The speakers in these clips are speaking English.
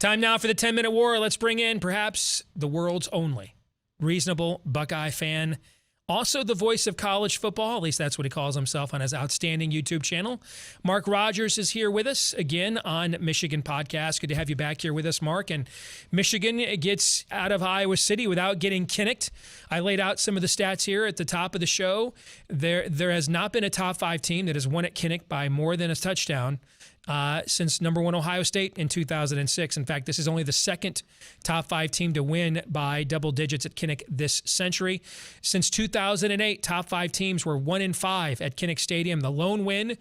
Time now for the 10-minute war. Let's bring in perhaps the world's only reasonable Buckeye fan. Also the voice of college football, at least that's what he calls himself on his outstanding YouTube channel. Mark Rogers is here with us again on Michigan Podcast. Good to have you back here with us, Mark. And Michigan gets out of Iowa City without getting kinnicked. I laid out some of the stats here at the top of the show. There has not been a top 5 team that has won at Kinnick by more than a touchdown since number 1 Ohio State in 2006. In fact, this is only the second top 5 team to win by double digits at Kinnick this century. Since 2008, top 5 teams were 1-5 at Kinnick Stadium. The lone win,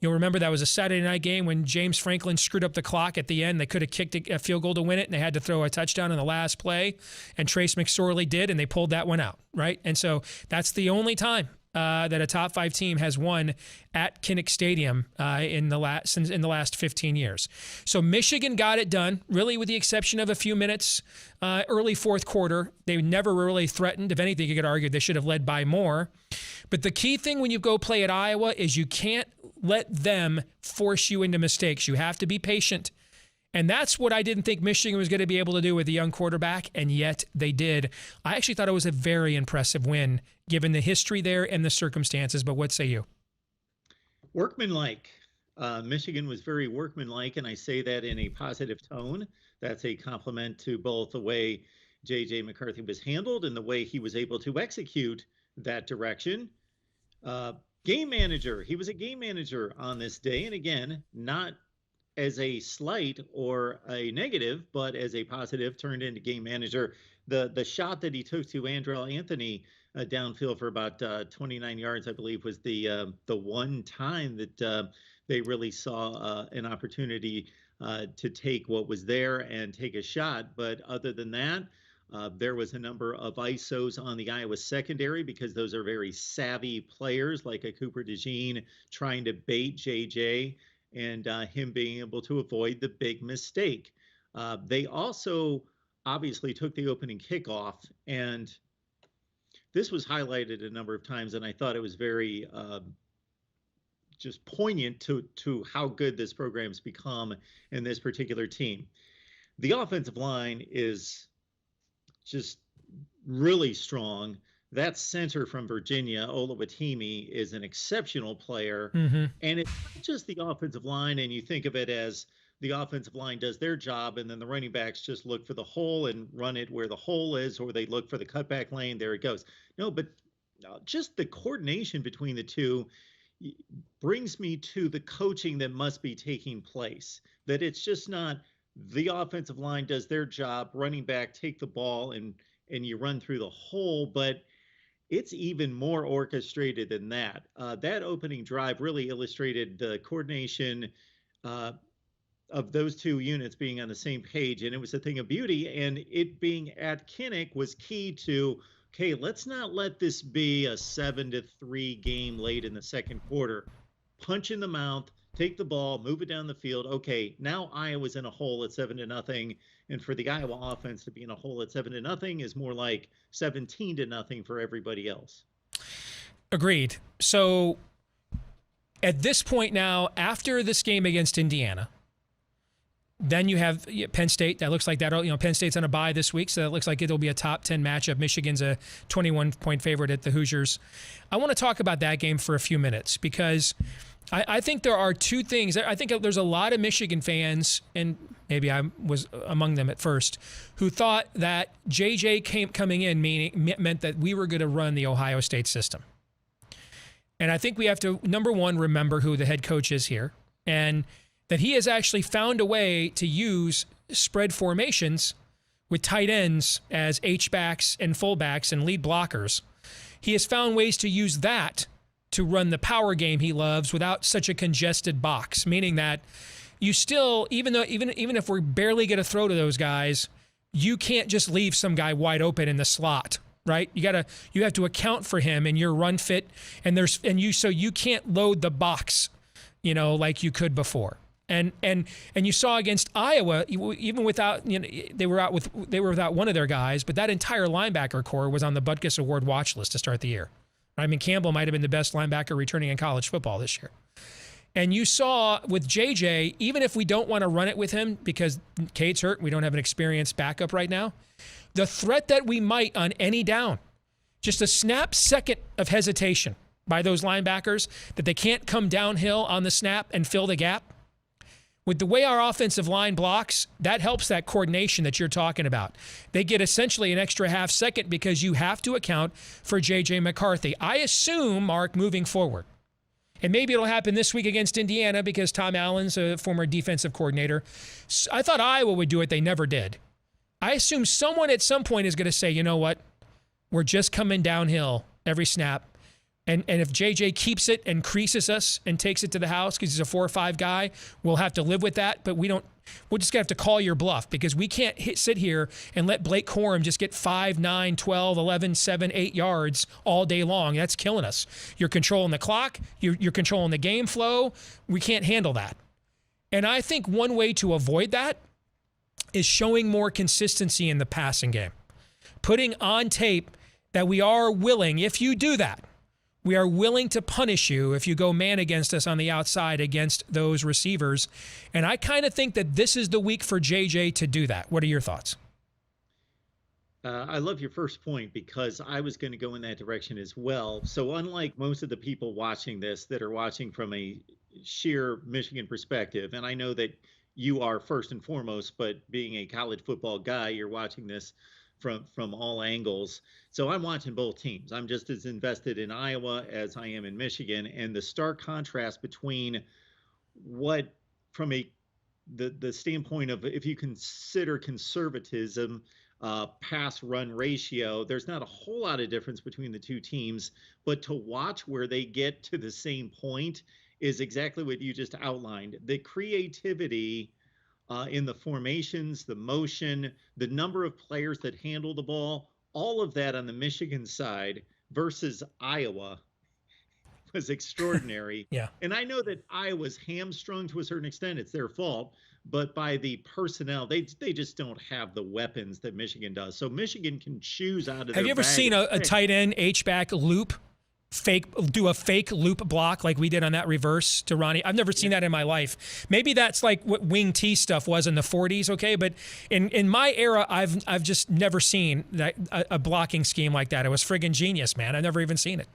you'll remember that was a Saturday night game when James Franklin screwed up the clock at the end. They could have kicked a field goal to win it, and they had to throw a touchdown in the last play, and Trace McSorley did, and they pulled that one out, right? And so that's the only time that a top 5 team has won at Kinnick Stadium in the last 15 years. So Michigan got it done, really with the exception of a few minutes early fourth quarter. They never really threatened. If anything, you could argue they should have led by more. But the key thing when you go play at Iowa is you can't let them force you into mistakes. You have to be patient. And that's what I didn't think Michigan was going to be able to do with a young quarterback, and yet they did. I actually thought it was a very impressive win, given the history there and the circumstances, but what say you? Workmanlike. Michigan was very workmanlike, and I say that in a positive tone. That's a compliment to both the way J.J. McCarthy was handled and the way he was able to execute that direction. Game manager. He was a game manager on this day, and again, not as a slight or a negative, but as a positive, turned into game manager. The shot that he took to Andrell Anthony downfield for about 29 yards, I believe, was the one time that they really saw an opportunity to take what was there and take a shot. But other than that, there was a number of ISOs on the Iowa secondary because those are very savvy players like a Cooper DeJean trying to bait JJ. And him being able to avoid the big mistake. They also obviously took the opening kickoff, and this was highlighted a number of times, and I thought it was very just poignant to how good this program's become in this particular team. The offensive line is just really strong. That center from Virginia, Olawatimi, is an exceptional player. Mm-hmm. And it's not just the offensive line, and you think of it as the offensive line does their job, and then the running backs just look for the hole and run it where the hole is, or they look for the cutback lane, there it goes. No, but just the coordination between the two brings me to the coaching that must be taking place, that it's just not the offensive line does their job, running back take the ball, and you run through the hole, but it's even more orchestrated than that. That opening drive really illustrated the coordination of those two units being on the same page, and it was a thing of beauty. And it being at Kinnick was key to, okay, let's not let this be a 7-3 game late in the second quarter. Punch in the mouth, take the ball, move it down the field. Okay, now Iowa's in a hole at 7-0. And for the Iowa offense to be in a hole at 7-0 is more like 17-0 for everybody else. Agreed. So at this point now, after this game against Indiana, then you have Penn State. That looks like that. Penn State's on a bye this week, so that looks like it'll be a top 10 matchup. Michigan's a 21-point favorite at the Hoosiers. I want to talk about that game for a few minutes because I think there are two things. I think there's a lot of Michigan fans, and maybe I was among them at first, who thought that JJ coming in meant that we were going to run the Ohio State system. And I think we have to, number one, remember who the head coach is here, and that he has actually found a way to use spread formations with tight ends as H-backs and fullbacks and lead blockers. He has found ways to use that to run the power game he loves without such a congested box, meaning that you still, even if we're barely going to throw to those guys, you can't just leave some guy wide open in the slot, right? You have to account for him in your run fit, so you can't load the box, like you could before. And you saw against Iowa, even without, they were without one of their guys, but that entire linebacker core was on the Butkus Award watch list to start the year. I mean, Campbell might have been the best linebacker returning in college football this year. And you saw with JJ, even if we don't want to run it with him because Cade's hurt, we don't have an experienced backup right now, the threat that we might on any down, just a snap second of hesitation by those linebackers that they can't come downhill on the snap and fill the gap. With the way our offensive line blocks, that helps that coordination that you're talking about. They get essentially an extra half second because you have to account for J.J. McCarthy. I assume, Mark, moving forward, and maybe it'll happen this week against Indiana because Tom Allen's a former defensive coordinator. I thought Iowa would do it. They never did. I assume someone at some point is going to say, you know what? We're just coming downhill every snap. And if JJ keeps it and creases us and takes it to the house because he's a 4 or 5 guy, we'll have to live with that. But we're just going to have to call your bluff because we can't sit here and let Blake Corum just get 5, 9, 12, 11, 7, 8 yards all day long. That's killing us. You're controlling the clock. You're controlling the game flow. We can't handle that. And I think one way to avoid that is showing more consistency in the passing game. Putting on tape that we are willing, if you do that, we are willing to punish you if you go man against us on the outside against those receivers. And I kind of think that this is the week for JJ to do that. What are your thoughts? I love your first point because I was going to go in that direction as well. So unlike most of the people watching this that are watching from a sheer Michigan perspective, and I know that you are first and foremost, but being a college football guy, you're watching this from all angles. So I'm watching both teams. I'm just as invested in Iowa as I am in Michigan. And the stark contrast between what, from the standpoint of if you consider conservatism, pass run ratio, there's not a whole lot of difference between the two teams. But to watch where they get to the same point is exactly what you just outlined. The creativity in the formations, the motion, the number of players that handle the ball, all of that on the Michigan side versus Iowa was extraordinary. Yeah. And I know that Iowa's hamstrung to a certain extent. It's their fault. But by the personnel, they just don't have the weapons that Michigan does. So Michigan can choose out of their Have you ever seen a tight end H-back loop? Do a fake loop block like we did on that reverse to Ronnie. I've never seen that in my life. Maybe that's like what wing T stuff was in the 40s, okay? But in my era, I've just never seen that a blocking scheme like that. It was friggin' genius, man. I've never even seen it.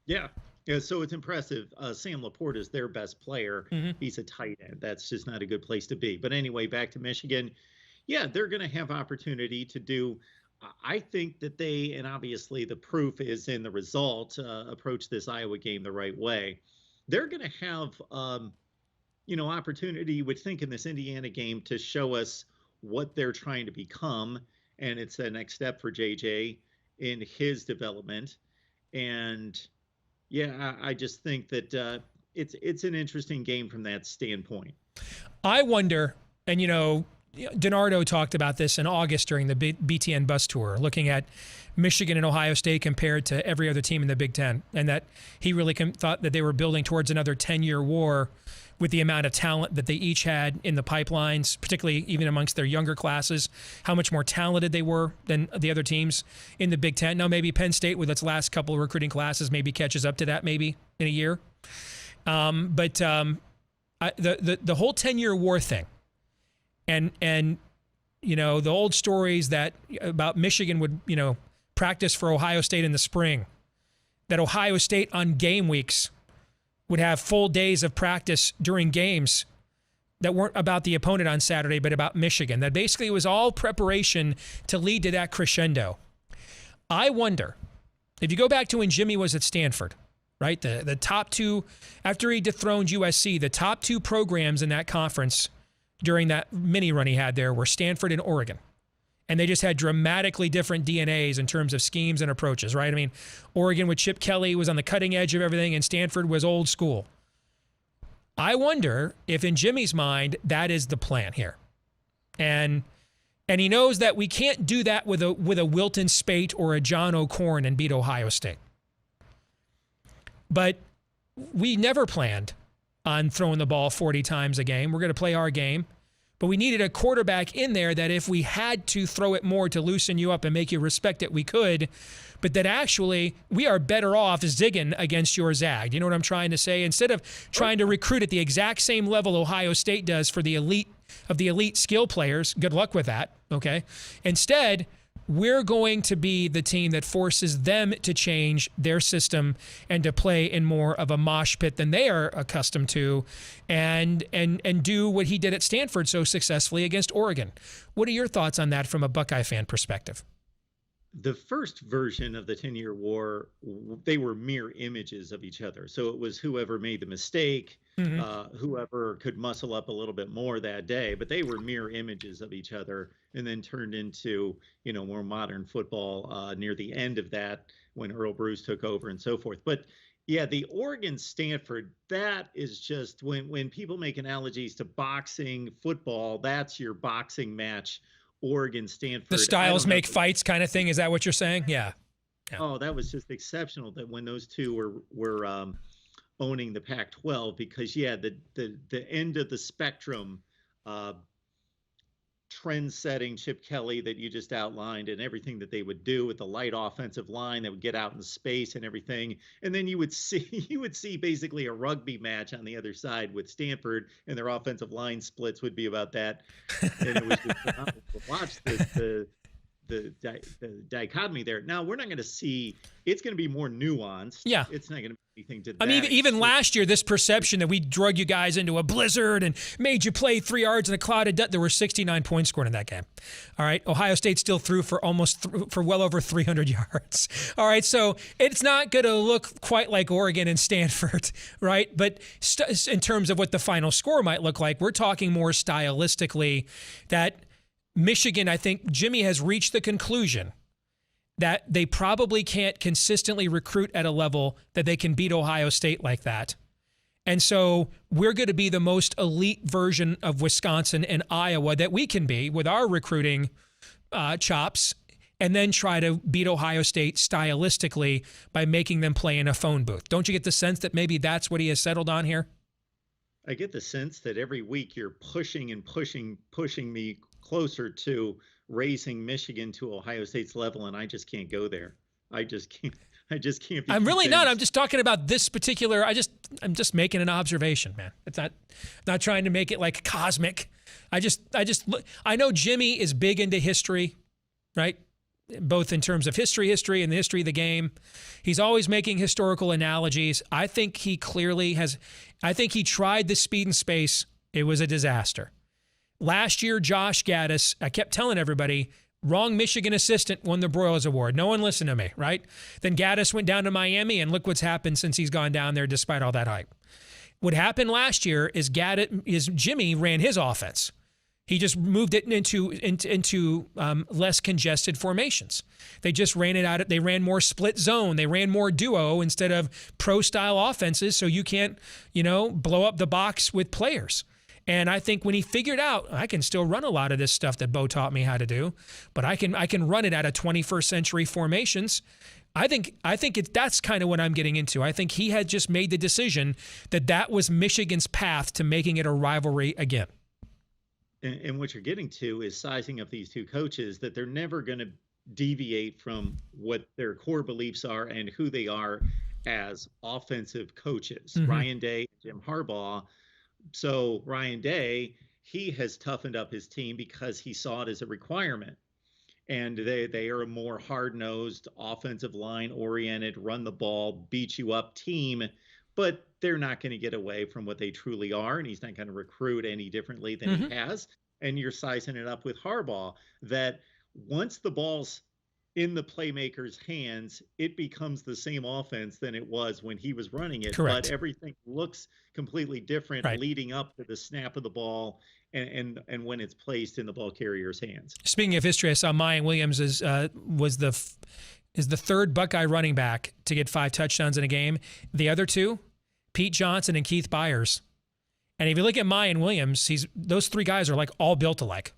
Yeah. Yeah, so it's impressive. Sam Laporte is their best player. Mm-hmm. He's a tight end. That's just not a good place to be. But anyway, back to Michigan. Yeah, they're going to have opportunity to do. I think that they, and obviously the proof is in the result, approach this Iowa game the right way. They're going to have, opportunity, you would think, in this Indiana game to show us what they're trying to become. And it's the next step for JJ in his development. And yeah, I just think that it's an interesting game from that standpoint. I wonder, and DiNardo talked about this in August during the BTN bus tour, looking at Michigan and Ohio State compared to every other team in the Big Ten, and that he really thought that they were building towards another 10-year war with the amount of talent that they each had in the pipelines, particularly even amongst their younger classes, how much more talented they were than the other teams in the Big Ten. Now, maybe Penn State, with its last couple of recruiting classes, maybe catches up to that maybe in a year. But the whole 10-year war thing, and the old stories that about Michigan would, practice for Ohio State in the spring, that Ohio State on game weeks would have full days of practice during games that weren't about the opponent on Saturday, but about Michigan. That basically was all preparation to lead to that crescendo. I wonder, if you go back to when Jimmy was at Stanford, right? The top two, after he dethroned USC, the top two programs in that conference during that mini run he had there were Stanford and Oregon. And they just had dramatically different DNAs in terms of schemes and approaches, right? I mean, Oregon with Chip Kelly was on the cutting edge of everything, and Stanford was old school. I wonder if in Jimmy's mind, that is the plan here. And he knows that we can't do that with a Wilton Spate or a John O'Corn and beat Ohio State. But we never planned on throwing the ball 40 times a game. We're going to play our game. But we needed a quarterback in there that if we had to throw it more to loosen you up and make you respect it, we could. But that actually we are better off zigging against your zag. You know what I'm trying to say? Instead of trying to recruit at the exact same level Ohio State does for the elite of the elite skill players, good luck with that, okay? Instead, we're going to be the team that forces them to change their system and to play in more of a mosh pit than they are accustomed to, and do what he did at Stanford so successfully against Oregon. What are your thoughts on that from a Buckeye fan perspective? The first version of the 10-year war, they were mirror images of each other. So it was whoever made the mistake, whoever could muscle up a little bit more that day, but they were mirror images of each other, and then turned into, more modern football near the end of that when Earl Bruce took over and so forth. But yeah, the Oregon Stanford, that is just when people make analogies to boxing, football, that's your boxing match. Oregon, Stanford. The styles make fights kind of thing. Is that what you're saying? Yeah. Oh, that was just exceptional that when those two were owning the Pac-12, because the end of the spectrum, trend-setting Chip Kelly that you just outlined, and everything that they would do with the light offensive line that would get out in space and everything, and then you would see basically a rugby match on the other side with Stanford, and their offensive line splits would be about that, and it was just phenomenal to watch the dichotomy there. Now we're not going to see. It's going to be more nuanced. Yeah, it's not going to be anything to. I mean, even last year, this perception that we drug you guys into a blizzard and made you play 3 yards in a cloud of dust. There were 69 points scored in that game. All right, Ohio State still threw for for well over 300 yards. All right, so it's not going to look quite like Oregon and Stanford, right? But in terms of what the final score might look like, we're talking more stylistically that. Michigan, I think Jimmy has reached the conclusion that they probably can't consistently recruit at a level that they can beat Ohio State like that. And so we're going to be the most elite version of Wisconsin and Iowa that we can be with our recruiting chops, and then try to beat Ohio State stylistically by making them play in a phone booth. Don't you get the sense that maybe that's what he has settled on here? I get the sense that every week you're pushing me closer to raising Michigan to Ohio State's level, and I just can't go there. I just can't. I'm really not. I'm just talking about this particular. I'm just making an observation, man. It's not trying to make it like cosmic. I know Jimmy is big into history, right? Both in terms of history and the history of the game. He's always making historical analogies. I think he clearly has. I think he tried the speed and space. It was a disaster. Last year, Josh Gaddis, I kept telling everybody, wrong Michigan assistant won the Broyles Award. No one listened to me, right? Then Gaddis went down to Miami, and look what's happened since he's gone down there despite all that hype. What happened last year is Jimmy ran his offense. He just moved it into less congested formations. They just ran it out. They ran more split zone. They ran more duo instead of pro-style offenses, so you can't, blow up the box with players. And I think when he figured out, I can still run a lot of this stuff that Bo taught me how to do, but I can run it out of 21st century formations. I think that's kind of what I'm getting into. I think he had just made the decision that was Michigan's path to making it a rivalry again. And what you're getting to is sizing up these two coaches, that they're never going to deviate from what their core beliefs are and who they are as offensive coaches. Mm-hmm. Ryan Day, Jim Harbaugh. So Ryan Day, he has toughened up his team because he saw it as a requirement. And they are a more hard-nosed, offensive line-oriented, run the ball, beat you up team. But they're not going to get away from what they truly are, and he's not going to recruit any differently than he has. And you're sizing it up with Harbaugh, that once the ball's in the playmaker's hands, it becomes the same offense than it was when he was running it. Correct. But everything looks completely different leading up to the snap of the ball and when it's placed in the ball carrier's hands. Speaking of history, I saw Mayan Williams is the third Buckeye running back to get 5 touchdowns in a game. The other two, Pete Johnson and Keith Byers. And if you look at Mayan Williams, those 3 guys are like all built alike.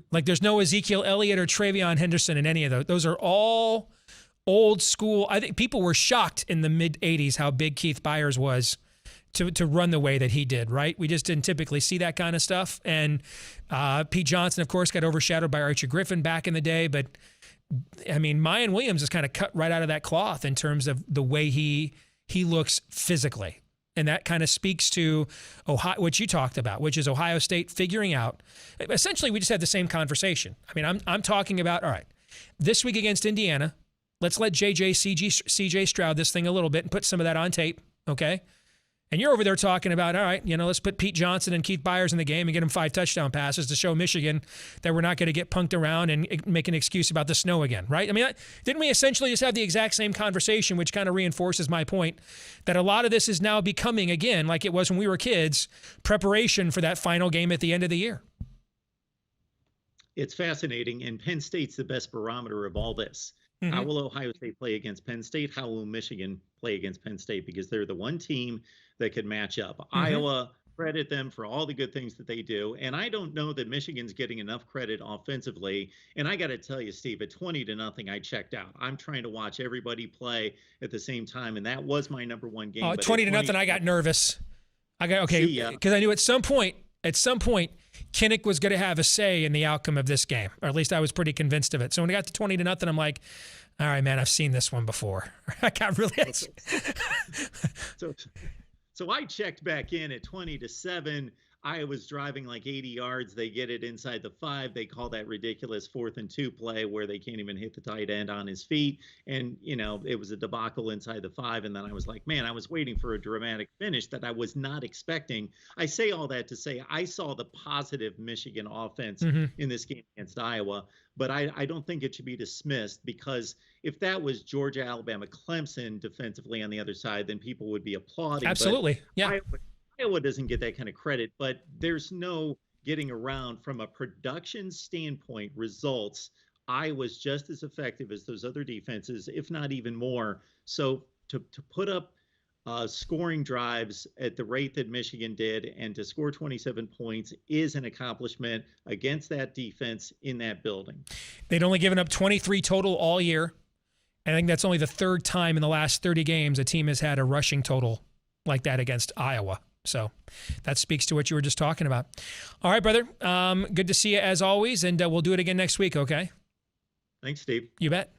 Like there's no Ezekiel Elliott or Travion Henderson in any of those. Those are all old school. I think people were shocked in the mid-'80s how big Keith Byers was to run the way that he did, right? We just didn't typically see that kind of stuff. And Pete Johnson, of course, got overshadowed by Archie Griffin back in the day. But, I mean, Mayan Williams is kind of cut right out of that cloth in terms of the way he looks physically. And that kind of speaks to Ohio, what you talked about, which is Ohio State figuring out. Essentially, we just had the same conversation. I mean, I'm talking about, all right, this week against Indiana, let's let CJ Stroud this thing a little bit and put some of that on tape, okay? And you're over there talking about, all right, let's put Pete Johnson and Keith Byers in the game and get them 5 touchdown passes to show Michigan that we're not going to get punked around and make an excuse about the snow again, right? I mean, didn't we essentially just have the exact same conversation, which kind of reinforces my point that a lot of this is now becoming, again, like it was when we were kids, preparation for that final game at the end of the year? It's fascinating, and Penn State's the best barometer of all this. Mm-hmm. How will Ohio State play against Penn State? How will Michigan play against Penn State? Because they're the one team that could match up. Mm-hmm. Iowa, credit them for all the good things that they do. And I don't know that Michigan's getting enough credit offensively. And I got to tell you, Steve, at 20-0, I checked out. I'm trying to watch everybody play at the same time. And that was my number one game. 20-0, I got nervous. Because I knew at some point, Kinnick was going to have a say in the outcome of this game, or at least I was pretty convinced of it. So when it got to 20-0, I'm like, all right, man, I've seen this one before. I got really. So I checked back in at 20-7. I was driving like 80 yards. They get it inside the 5. They call that ridiculous 4th and 2 play where they can't even hit the tight end on his feet. And, it was a debacle inside the 5. And then I was like, man, I was waiting for a dramatic finish that I was not expecting. I say all that to say I saw the positive Michigan offense in this game against Iowa, but I don't think it should be dismissed, because if that was Georgia, Alabama, Clemson defensively on the other side, then people would be applauding. Absolutely. Yeah. Iowa doesn't get that kind of credit, but there's no getting around from a production standpoint. Results, Iowa's just as effective as those other defenses, if not even more. So to put up scoring drives at the rate that Michigan did and to score 27 points is an accomplishment against that defense in that building. They'd only given up 23 total all year. I think that's only the 3rd time in the last 30 games a team has had a rushing total like that against Iowa. So that speaks to what you were just talking about. All right, brother. Good to see you as always, and we'll do it again next week, okay? Thanks, Steve. You bet.